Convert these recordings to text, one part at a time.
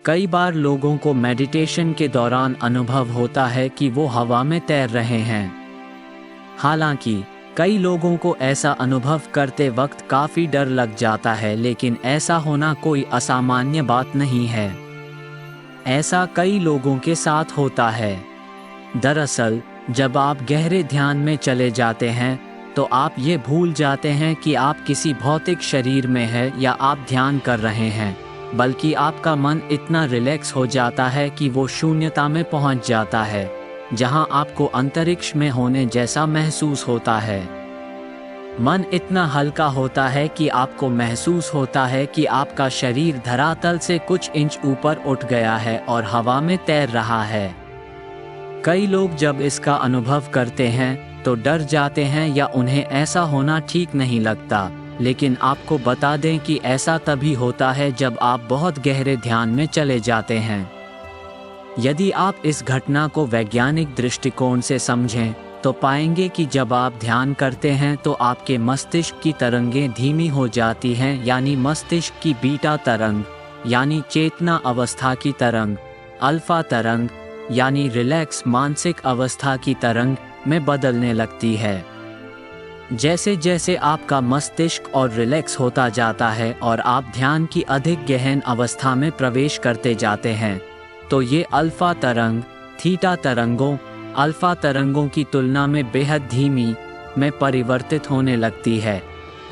कई बार लोगों को मेडिटेशन के दौरान अनुभव होता है कि वो हवा में तैर रहे हैं। हालांकि कई लोगों को ऐसा अनुभव करते वक्त काफ़ी डर लग जाता है, लेकिन ऐसा होना कोई असामान्य बात नहीं है। ऐसा कई लोगों के साथ होता है। दरअसल जब आप गहरे ध्यान में चले जाते हैं तो आप ये भूल जाते हैं कि आप किसी भौतिक शरीर में हैं या आप ध्यान कर रहे हैं, बल्कि आपका मन इतना रिलैक्स हो जाता है कि वो शून्यता में पहुंच जाता है, जहां आपको अंतरिक्ष में होने जैसा महसूस होता है। मन इतना हल्का होता है कि आपको महसूस होता है कि आपका शरीर धरातल से कुछ इंच ऊपर उठ गया है और हवा में तैर रहा है। कई लोग जब इसका अनुभव करते हैं तो डर जाते हैं या उन्हें ऐसा होना ठीक नहीं लगता, लेकिन आपको बता दें कि ऐसा तभी होता है जब आप बहुत गहरे ध्यान में चले जाते हैं। यदि आप इस घटना को वैज्ञानिक दृष्टिकोण से समझें तो पाएंगे कि जब आप ध्यान करते हैं तो आपके मस्तिष्क की तरंगें धीमी हो जाती हैं, यानी मस्तिष्क की बीटा तरंग यानी चेतना अवस्था की तरंग, अल्फा तरंग यानी रिलैक्स मानसिक अवस्था की तरंग में बदलने लगती है। जैसे जैसे आपका मस्तिष्क और रिलैक्स होता जाता है और आप ध्यान की अधिक गहन अवस्था में प्रवेश करते जाते हैं, तो ये अल्फा तरंग थीटा तरंगों अल्फा तरंगों की तुलना में बेहद धीमी में परिवर्तित होने लगती है,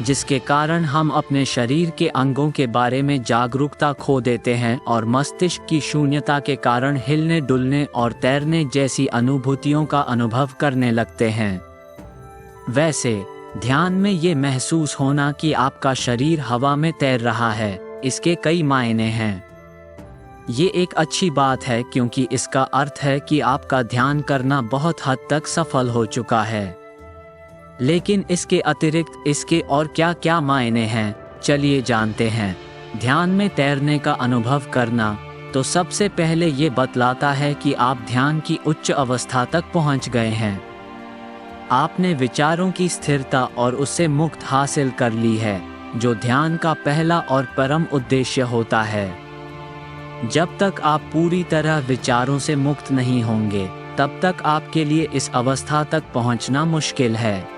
जिसके कारण हम अपने शरीर के अंगों के बारे में जागरूकता खो देते हैं और मस्तिष्क की शून्यता के कारण हिलने डुलने और तैरने जैसी अनुभूतियों का अनुभव करने लगते हैं। वैसे ध्यान में ये महसूस होना कि आपका शरीर हवा में तैर रहा है, इसके कई मायने हैं। ये एक अच्छी बात है क्योंकि इसका अर्थ है कि आपका ध्यान करना बहुत हद तक सफल हो चुका है। लेकिन इसके अतिरिक्त इसके और क्या क्या मायने हैं, चलिए जानते हैं। ध्यान में तैरने का अनुभव करना तो सबसे पहले ये बतलाता है कि आप ध्यान की उच्च अवस्था तक पहुंच गए हैं। आपने विचारों की स्थिरता और उससे मुक्त हासिल कर ली है, जो ध्यान का पहला और परम उद्देश्य होता है। जब तक आप पूरी तरह विचारों से मुक्त नहीं होंगे, तब तक आपके लिए इस अवस्था तक पहुंचना मुश्किल है।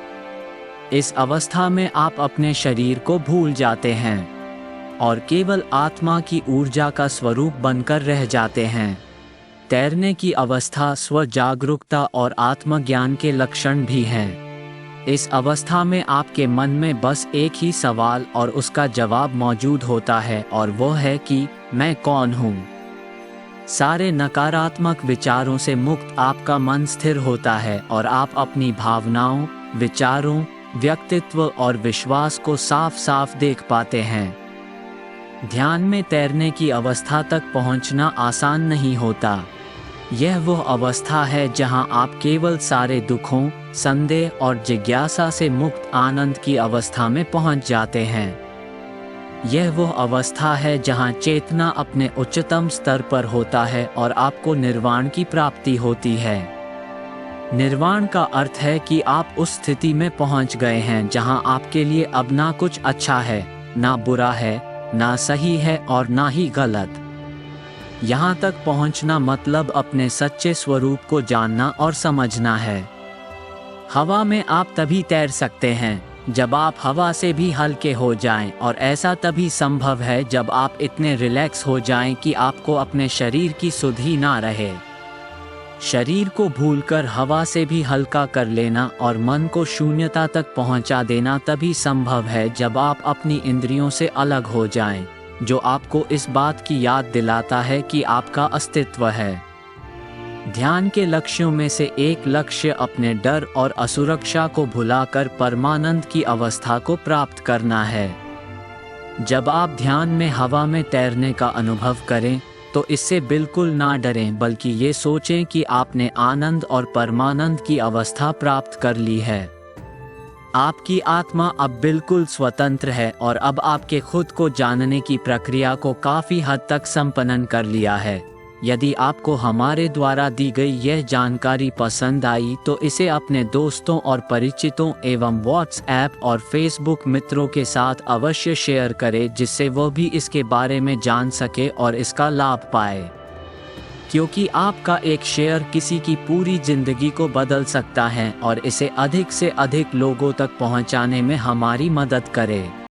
इस अवस्था में आप अपने शरीर को भूल जाते हैं और केवल आत्मा की ऊर्जा का स्वरूप बनकर रह जाते हैं। तैरने की अवस्था स्व जागरूकता और आत्मज्ञान के लक्षण भी हैं। इस अवस्था में आपके मन में बस एक ही सवाल और उसका जवाब मौजूद होता है, और वो है कि मैं कौन हूँ। सारे नकारात्मक विचारों से मुक्त आपका मन स्थिर होता है और आप अपनी भावनाओं, विचारों, व्यक्तित्व और विश्वास को साफ साफ देख पाते हैं। ध्यान में तैरने की अवस्था तक पहुंचना आसान नहीं होता। यह वो अवस्था है जहां आप केवल सारे दुखों, संदेह और जिज्ञासा से मुक्त आनंद की अवस्था में पहुंच जाते हैं। यह वो अवस्था है जहां चेतना अपने उच्चतम स्तर पर होता है और आपको निर्वाण की प्राप्ति होती है। निर्वाण का अर्थ है कि आप उस स्थिति में पहुंच गए हैं जहां आपके लिए अब ना कुछ अच्छा है, ना बुरा है, ना सही है और ना ही गलत। यहां तक पहुंचना मतलब अपने सच्चे स्वरूप को जानना और समझना है। हवा में आप तभी तैर सकते हैं जब आप हवा से भी हल्के हो जाएं, और ऐसा तभी संभव है जब आप इतने रिलैक्स हो जाएं कि आपको अपने शरीर की सुध ही ना रहे। शरीर को भूलकर हवा से भी हल्का कर लेना और मन को शून्यता तक पहुंचा देना तभी संभव है जब आप अपनी इंद्रियों से अलग हो जाएं, जो आपको इस बात की याद दिलाता है कि आपका अस्तित्व है। ध्यान के लक्ष्यों में से एक लक्ष्य अपने डर और असुरक्षा को भुलाकर परमानंद की अवस्था को प्राप्त करना है। जब आप ध्यान में हवा में तैरने का अनुभव करें तो इससे बिल्कुल ना डरें, बल्कि ये सोचें कि आपने आनंद और परमानंद की अवस्था प्राप्त कर ली है। आपकी आत्मा अब बिल्कुल स्वतंत्र है और अब आपके खुद को जानने की प्रक्रिया को काफ़ी हद तक संपन्न कर लिया है। यदि आपको हमारे द्वारा दी गई यह जानकारी पसंद आई तो इसे अपने दोस्तों और परिचितों एवं व्हाट्सएप और फेसबुक मित्रों के साथ अवश्य शेयर करें, जिससे वह भी इसके बारे में जान सके और इसका लाभ पाए, क्योंकि आपका एक शेयर किसी की पूरी जिंदगी को बदल सकता है और इसे अधिक से अधिक लोगों तक पहुंचाने में हमारी मदद करे।